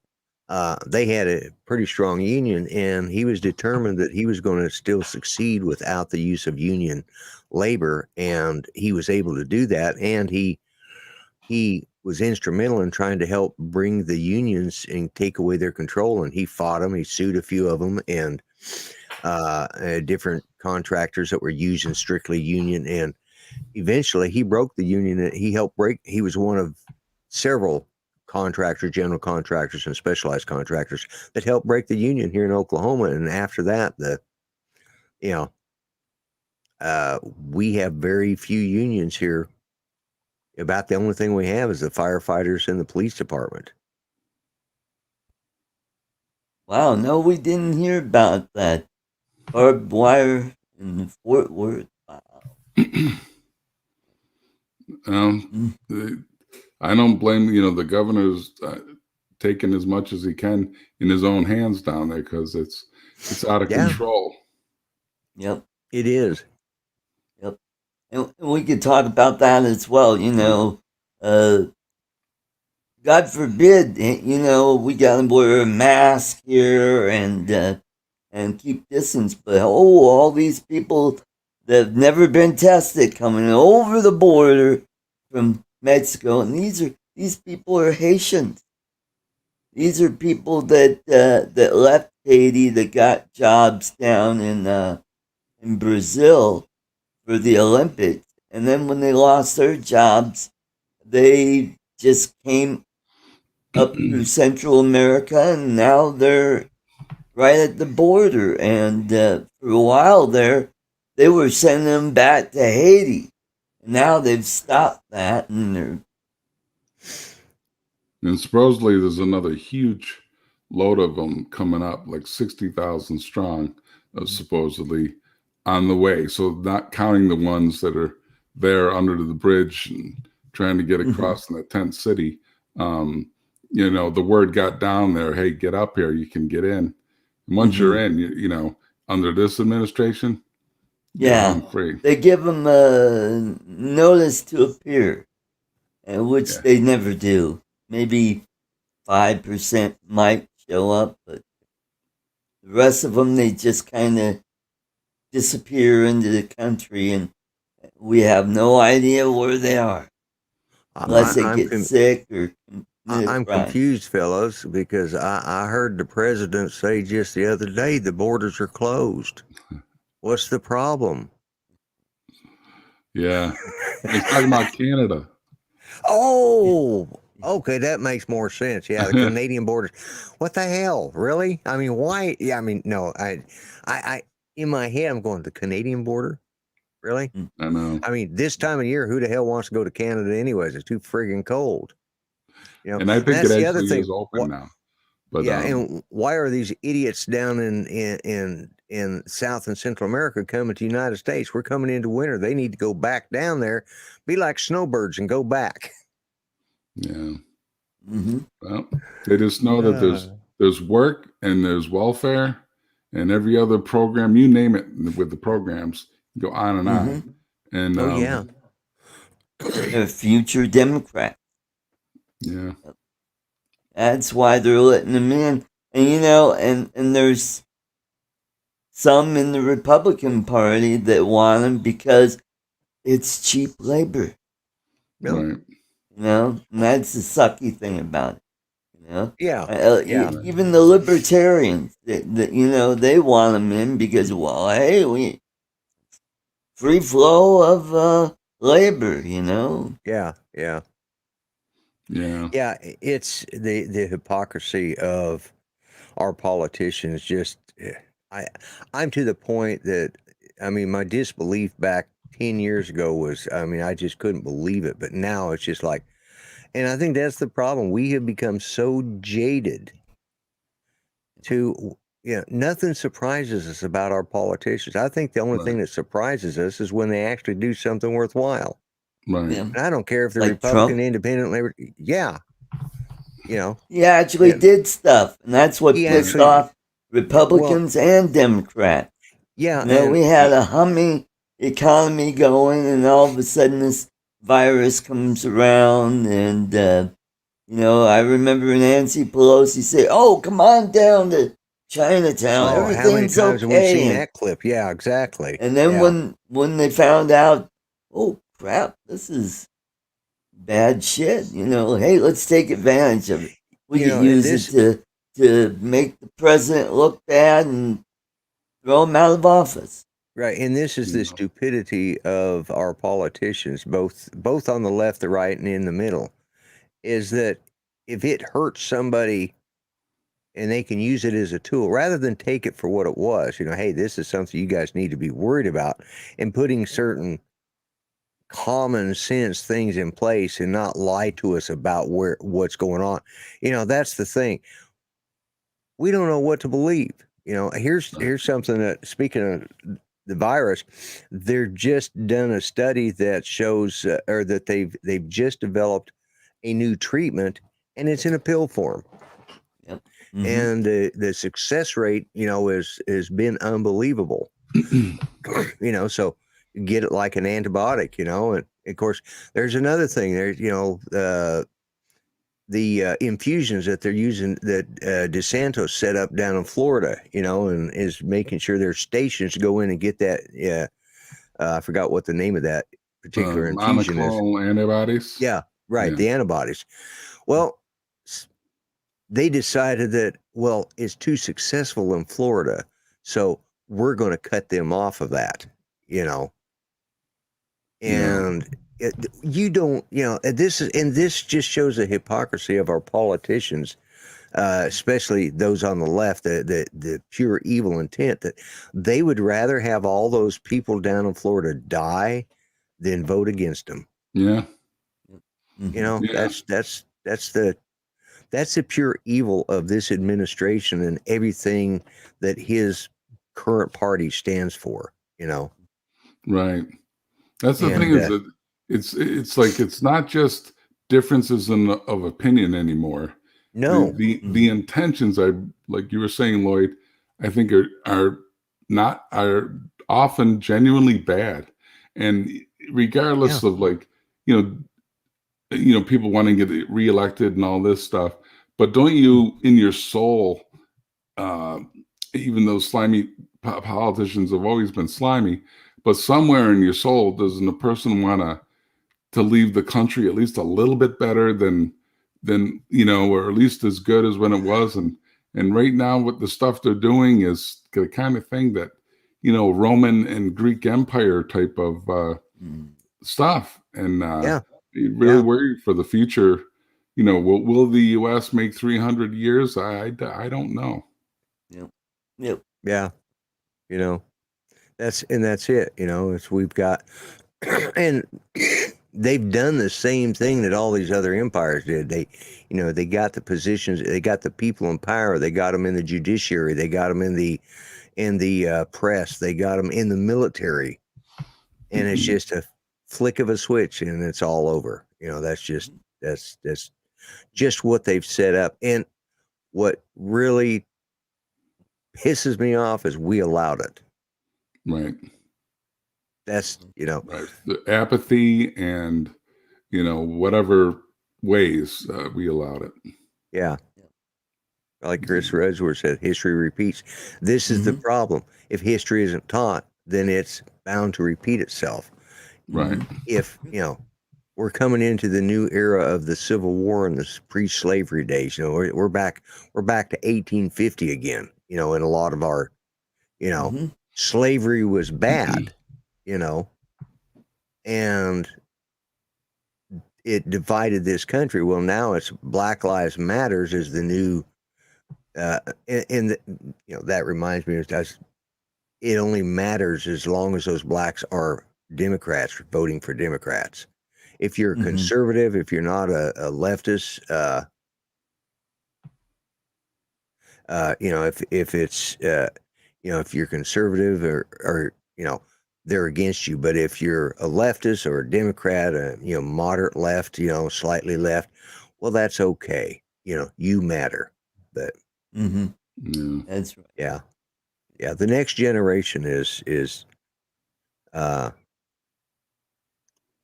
they had a pretty strong union, and he was determined that he was going to still succeed without the use of union labor, and he was able to do that, and he was instrumental in trying to help bring the unions and take away their control, and he fought them. He sued a few of them, and different contractors that were using strictly union, and eventually he broke the union. He helped break. He was one of several contractors, general contractors, and specialized contractors that helped break the union here in Oklahoma. And after that, we have very few unions here. About the only thing we have is the firefighters and the police department. Wow, no, we didn't hear about that. Barbed wire in Fort Worth. Wow. I don't blame, the governor's taking as much as he can in his own hands down there, because it's out of control. Yep. It is. Yep. And we could talk about that as well. God forbid, we got to wear a mask here and keep distance. But all these people that have never been tested coming over the border from Mexico, and these people are Haitians. These are people that left Haiti that got jobs down in Brazil for the Olympics. And then when they lost their jobs, they just came up through Central America, and now they're right at the border. And for a while there, they were sending them back to Haiti. Now they've stopped that, and they're. And supposedly there's another huge load of them coming up, like 60,000 strong, supposedly on the way. So not counting the ones that are there under the bridge and trying to get across in the tent city. You know, the word got down there, hey, get up here, you can get in. And once you're in, you know, under this administration, Yeah, free. they give them a notice to appear, which they never do. Maybe 5% might show up, but the rest of them, they just kind of disappear into the country, and we have no idea where they are. Unless they get sick or I'm confused, fellows, because I heard the president say just the other day the borders are closed. What's the problem? Yeah. He's talking about Canada. Oh, okay, that makes more sense. Yeah, the Canadian borders. What the hell? Really? I mean, why? Yeah, I mean, no, I in my head, I'm going, the Canadian border? Really? I know. I mean, this time of year, who the hell wants to go to Canada anyways? It's too friggin' cold. You know, and I think that's it the other actually thing. is open now. But yeah, and why are these idiots down in South and Central America coming to the United States? We're coming into winter. They need to go back down there, be like snowbirds and go back. Yeah. Well, they just know that there's work and there's welfare and every other program, you name it, with the programs go on and on. And yeah, they're future Democrats. Yeah. That's why they're letting them in. And you know, and there's some in the Republican Party that want them because it's cheap labor. Right. You know, and that's the sucky thing about it. You know, yeah. Even the libertarians, that you know, they want them in because, well, hey, we free flow of labor. You know. Yeah. It's the hypocrisy of our politicians. Just I'm to the point that, I mean, my disbelief back 10 years ago was, I mean, I just couldn't believe it. But now it's just like, and I think that's the problem. We have become so jaded to, nothing surprises us about our politicians. I think the only thing that surprises us is when they actually do something worthwhile. Right. Yeah. And I don't care if they're Like Republican, Trump? Independent, Labor. Yeah. You know. He actually did stuff, and that's what pissed off Republicans and Democrats. Yeah. You know, we had a humming economy going, and all of a sudden this virus comes around, and you know, I remember Nancy Pelosi say, "Oh, come on down to Chinatown. How many Everything's times have we okay." seen that clip? Yeah, exactly. And then when they found out, oh crap, this is bad shit. You know, hey, let's take advantage of it. We can use it to make the president look bad and throw him out of office. Right, and this is the stupidity of our politicians, both on the left, the right, and in the middle, is that if it hurts somebody and they can use it as a tool, rather than take it for what it was, hey, this is something you guys need to be worried about, and putting certain common sense things in place and not lie to us about what's going on. That's the thing. We don't know what to believe. Here's something that, speaking of the virus, they've just done a study that shows, or that they've just developed a new treatment, and it's in a pill form. Yep. And the success rate, has been unbelievable. So you get it like an antibiotic, and of course there's another thing there, the infusions that they're using that DeSantis set up down in Florida, and is making sure there's stations to go in and get that. I forgot what the name of that particular infusion is. Monoclonal antibodies. Yeah, right. Yeah. The antibodies. Well, they decided that well, it's too successful in Florida, so we're going to cut them off of that, you know. And you don't, and this just shows the hypocrisy of our politicians, especially those on the left, the pure evil intent that they would rather have all those people down in Florida die than vote against them. Yeah. Mhm. That's the pure evil of this administration and everything that his current party stands for, Right. That's the thing And is that it's like it's not just differences of opinion anymore. no, The intentions, I like you were saying, Lloyd, I think are often genuinely bad, and regardless Yeah. of like people wanting to get reelected and all this stuff, but don't you in your soul, uh, even though slimy politicians have always been slimy, but somewhere in your soul, doesn't a person want to leave the country at least a little bit better than or at least as good as when it was? And right now, what the stuff they're doing is the kind of thing that Roman and Greek Empire type of stuff, and Yeah. really Yeah. worried for the future. Will the U.S. make 300 years? I don't know. Yep. Yeah. That's it. It's we've got, and they've done the same thing that all these other empires did. They got the positions, they got the people in power, they got them in the judiciary, they got them in the press, they got them in the military, and it's just a flick of a switch, and it's all over. That's just what they've set up. And what really pisses me off is we allowed it. Right. That's Right. The apathy and whatever ways we allowed it. Yeah. Like Chris Redsworth said, history repeats. This is the problem. If history isn't taught, then it's bound to repeat itself. Right. If, we're coming into the new era of the Civil War and the pre-slavery days, we're back to 1850 again, in a lot of our, slavery was bad, and it divided this country. Well, now it's Black Lives Matters is the new, that reminds me, it only matters as long as those blacks are Democrats, voting for Democrats. If you're a conservative, if you're not a leftist, if it's, if you're conservative or they're against you. But if you're a leftist or a Democrat, moderate left, slightly left, well, that's okay. You matter. But That's right. yeah. The next generation is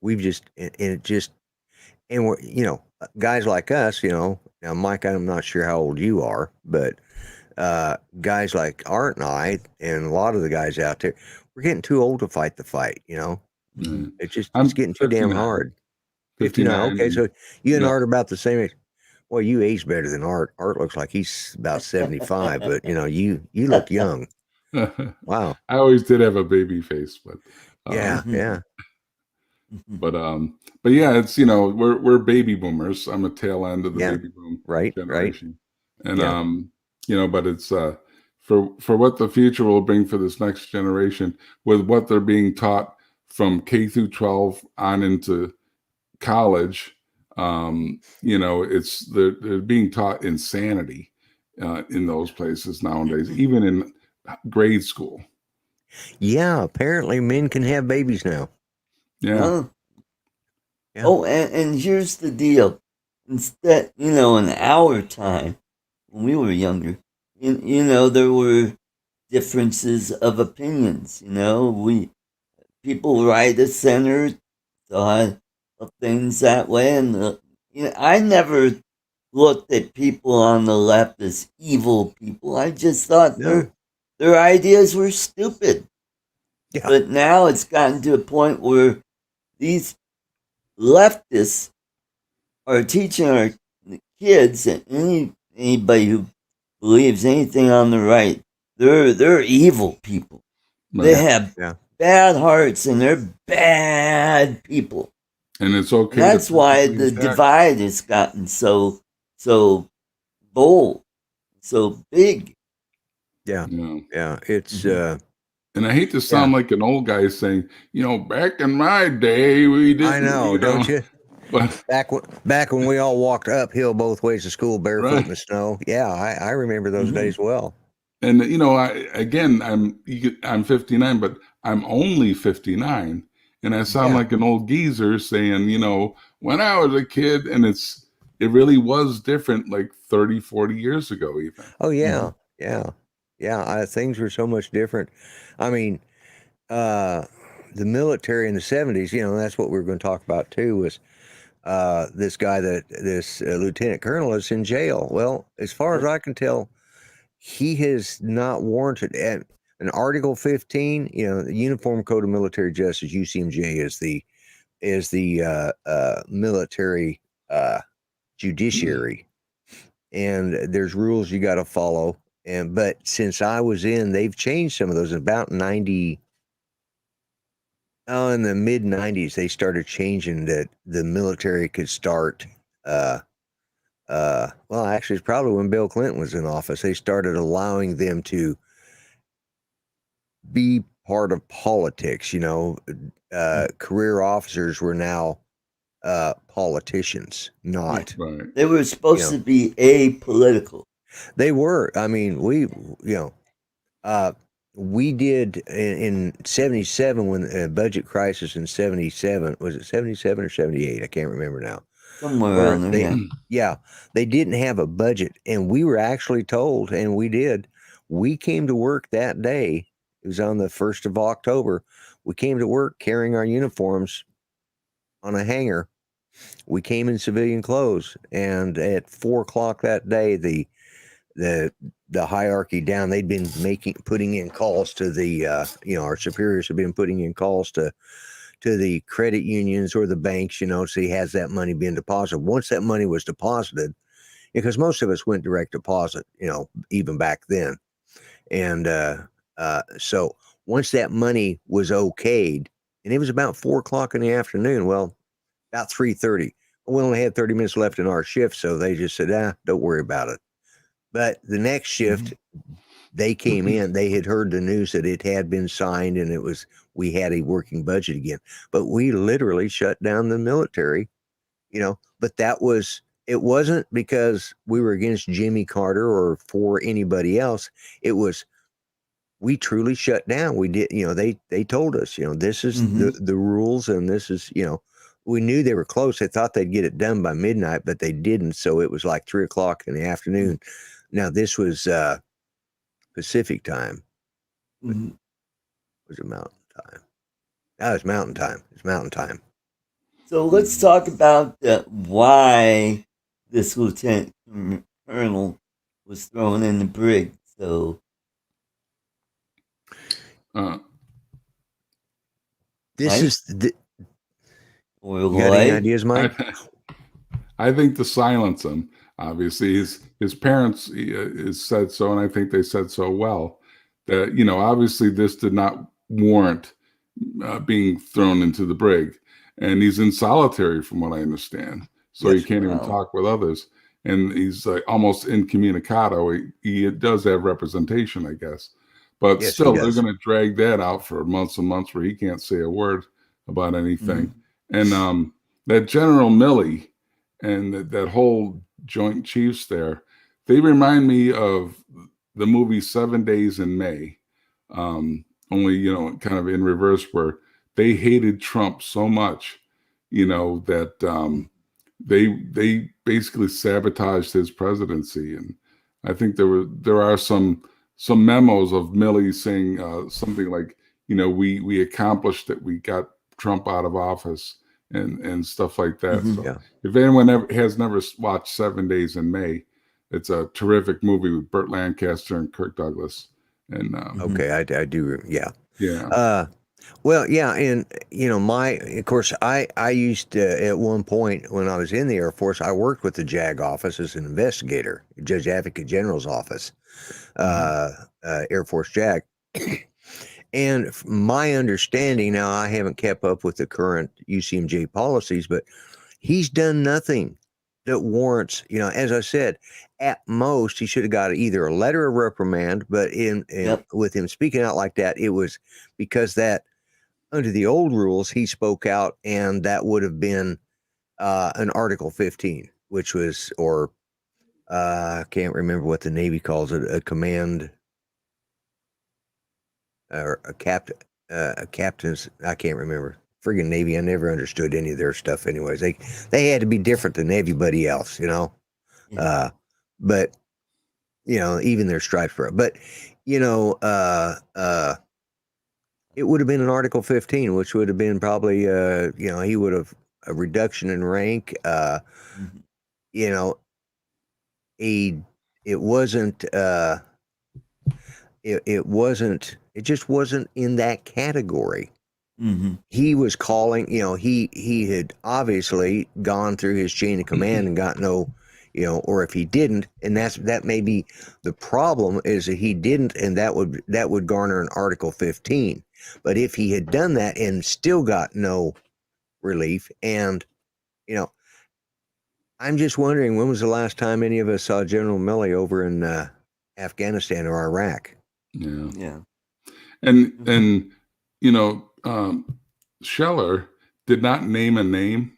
we've just, and we're, guys like us, now Mike, I'm not sure how old you are, but guys like Art and I, and a lot of the guys out there, we're getting too old to fight the fight, it's getting too damn hard. 59. Okay, so you and Art are about the same age. Well, you age better than Art. Art looks like he's about 75, but you look young. Wow. I always did have a baby face, but yeah. But yeah, it's we're baby boomers. I'm a tail end of the baby boom generation, and but it's for what the future will bring for this next generation with what they're being taught from K through 12 on into college. It's they're being taught insanity in those places nowadays, even in grade school. Yeah, apparently men can have babies now. Yeah. Oh, and here's the deal. Instead, in our time, when we were younger, there were differences of opinions. People right of center thought of things that way, and I never looked at people on the left as evil people. I just thought their ideas were stupid. Yeah. But now it's gotten to a point where these leftists are teaching our kids and anybody who believes anything on the right, they're evil people. They Right. have bad hearts and they're bad people. And it's okay. And that's why perfectly the attack. divide has gotten so bold, so big. Yeah. Yeah. Yeah. It's And I hate to sound like an old guy saying, back in my day we didn't. I know, don't you? But back when we all walked uphill both ways to school barefoot Right. in the snow. Yeah, I remember those days well. And I'm 59, but I'm only 59, and I sound like an old geezer saying, when I was a kid, and it really was different like 30, 40 years ago even. Oh yeah, yeah. Things were so much different. I mean, the military in the 70s, that's what we were going to talk about too, was this guy this lieutenant colonel is in jail. Well, as far as I can tell, he has not warranted an Article 15. The Uniform Code of Military Justice, UCMJ, is the military judiciary, and there's rules you got to follow. But since I was they've changed some of those. About in the mid 90s, they started changing that the military could start. Well, actually, it's probably when Bill Clinton was in office. They started allowing them to be part of politics. Career officers were now politicians, not. Right. They were supposed to be apolitical. They were. I mean, we did in 77 when the budget crisis in 77, was it 77 or 78? I can't remember now. Somewhere around there, they didn't have a budget, and we were actually told, and we came to work that day. It was on the 1st of October. We came to work carrying our uniforms on a hanger. We came in civilian clothes, and at 4:00 that day, the hierarchy down, they'd been putting in calls to the our superiors have been putting in calls to the credit unions or the banks, so he has that money being deposited. Once that money was deposited, because most of us went direct deposit, even back then. And so once that money was okayed, and it was about 4:00 in the afternoon, well, about 3:30, we only had 30 minutes left in our shift. So they just said, don't worry about it. But the next shift, they came in, they had heard the news that it had been signed and we had a working budget again. But we literally shut down the military, but it wasn't because we were against Jimmy Carter or for anybody else. It was, we truly shut down. We did, they told us, this is the rules, and this is, we knew they were close. They thought they'd get it done by midnight, but they didn't. So it was like 3:00 in the afternoon. Now this was Pacific time. Was it Mountain time? That was Mountain time. It's Mountain time. So let's talk about why this lieutenant colonel was thrown in the brig. So this is the. You got any ideas, Mike? I think to silence him. Obviously, his parents said so, and I think they said so well that obviously this did not warrant being thrown into the brig, and he's in solitary from what I understand, so he can't even talk with others, and he's like almost incommunicado. He does have representation, I guess, but still they're going to drag that out for months and months where he can't say a word about anything. And that General Milley and that whole Joint Chiefs there, they remind me of the movie 7 Days in May, only, kind of in reverse, where they hated Trump so much, that they basically sabotaged his presidency. And I think there are some memos of Milley saying something like, we accomplished it. We got Trump out of office and stuff like that. So if anyone has never watched 7 Days in May, it's a terrific movie with Burt Lancaster and Kirk Douglas. And okay, I do. Yeah. Yeah. Well, yeah, and of course, I used to, at one point when I was in the Air Force, I worked with the JAG office as an investigator, Judge Advocate General's office, Air Force JAG. And my understanding now, I haven't kept up with the current UCMJ policies, but he's done nothing that warrants, as I said, at most he should have got either a letter of reprimand, but with him speaking out like that, it was because that under the old rules he spoke out, and that would have been an Article 15, which was, or I can't remember what the Navy calls it, a command or a captain's, I can't remember. Friggin' Navy, I never understood any of their stuff anyways. They had to be different than everybody else, Yeah. But even their stripes were, but it would have been an Article 15, which would have been probably he would have a reduction in rank, Mhm. It wasn't it just wasn't in that category. Mhm. He was calling, he had obviously gone through his chain of command and got no, or if he didn't, and that may be the problem, is that he didn't, and that would garner an Article 15. But if he had done that and still got no relief, and I'm just wondering, when was the last time any of us saw General Milley over in Afghanistan or Iraq? Yeah. Yeah. And Scheller did not name a name.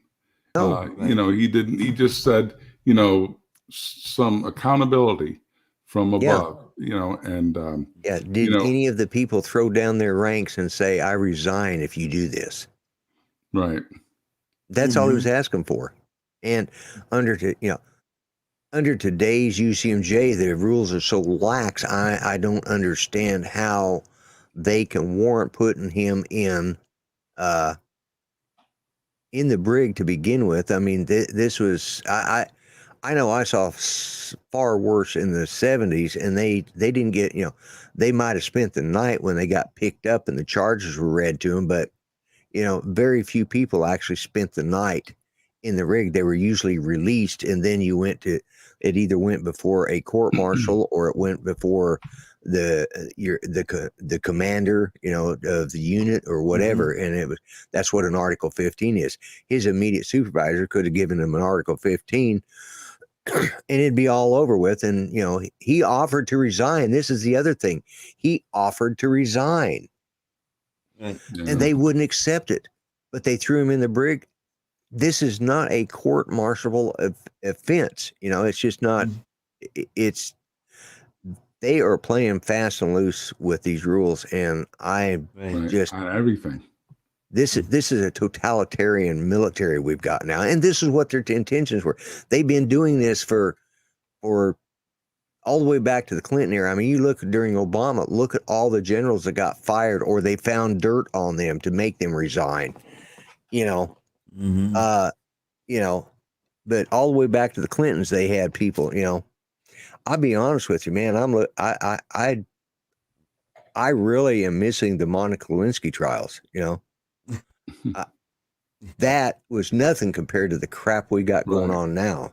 No. Right. He didn't. He just said, some accountability from above. And Yeah. Did any of the people throw down their ranks and say, "I resign if you do this"? right. That's all he was asking for. And under today's UCMJ, the rules are so lax. I don't understand how they can warrant putting him in the brig to begin with. I mean, this was I know I saw far worse in the 70s, and they didn't get, they might have spent the night when they got picked up and the charges were read to them, but very few people actually spent the night in the rig. They were usually released, and then it either went before a court martial or it went before the commander, of the unit or whatever. And that's what an Article 15 is. His immediate supervisor could have given him an Article 15 and it'd be all over with. And, he offered to resign. This is the other thing. He offered to resign. Right. Yeah. And they wouldn't accept it, but they threw him in the brig. This is not a court-martialable offense. It's just not. It's they are playing fast and loose with these rules, and I just on everything. This is a totalitarian military we've got now, and this is what their intentions were. They've been doing this for all the way back to the Clinton era. I mean, you look during Obama, look at all the generals that got fired or they found dirt on them to make them resign. But all the way back to the Clintons, they had people. I'll be honest with you, man. I really am missing the Monica Lewinsky trials. That was nothing compared to the crap we got going on now.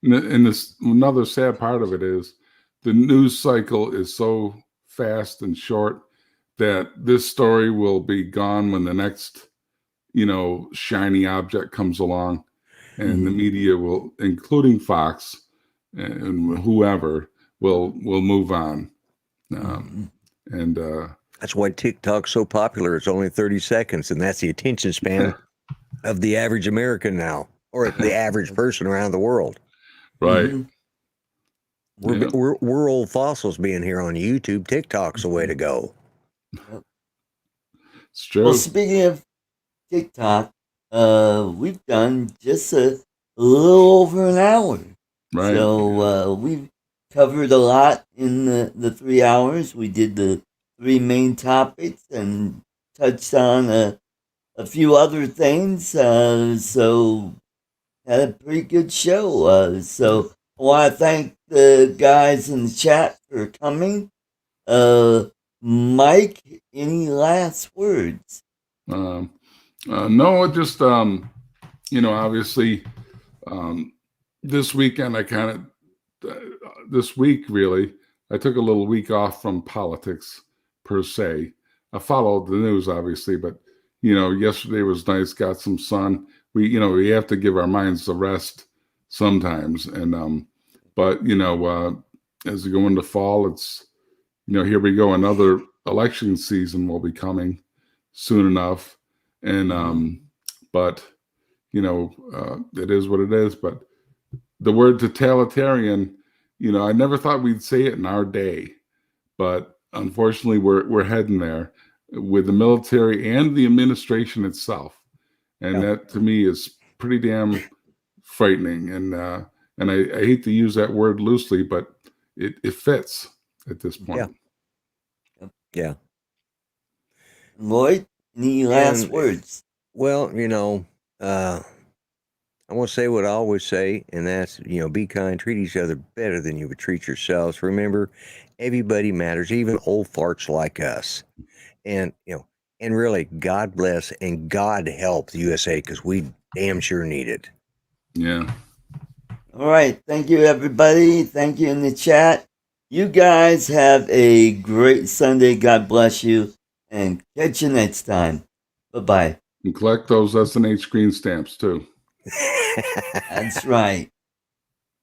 And this another sad part of it is the news cycle is so fast and short that this story will be gone when the next, shiny object comes along, and the media will, including Fox and whoever, will move on. And that's why TikTok's so popular. It's only 30 seconds, and that's the attention span of the average American now, or the average person around the world. Right. We're old fossils being here on YouTube. TikTok's the way to go. It's true. Well, speaking of TikTok, we've done just a little over an hour. Right. So we've covered a lot in the 3 hours. We did the 3 main topics and touched on a few other things. So had a pretty good show. So I want to thank the guys in the chat for coming. Mike, any last words? No, just obviously, this weekend this week really, I took a little week off from politics per se. I followed the news obviously, but yesterday was nice. Got some sun. We have to give our minds a rest sometimes, and but as we go into fall, it's here we go. Another election season will be coming soon enough, and but it is what it is. But the word totalitarian, I never thought we'd say it in our day, but unfortunately, we're heading there with the military and the administration itself, and that to me is pretty damn frightening. And I hate to use that word loosely, but it fits at this point. Yeah. Lloyd, any last words? Well, I want to say what I always say, and that's, be kind, treat each other better than you would treat yourselves. Remember, everybody matters, even old farts like us. And, and really, God bless and God help the USA, because we damn sure need it. Yeah. All right. Thank you, everybody. Thank you in the chat. You guys have a great Sunday. God bless you. And catch you next time. Bye-bye. And collect those SNH green stamps, too. That's right.